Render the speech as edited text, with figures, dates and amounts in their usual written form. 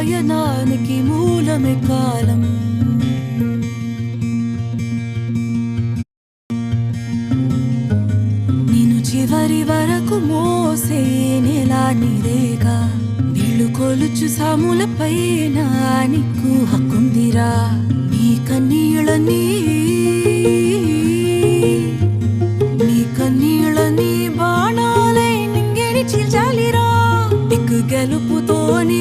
పయనానికి మూలమే కాలం. నేను చివరి వరకు మోసే నెలా నీరేగా. నీళ్లు కొలుచు సాముల పైన నీకు హక్కుందిరా. నీ కన్నీళ్ళని బాణాలై నింగిని చీల్చాలిరా. దిక్కు గెలుపుతో నీ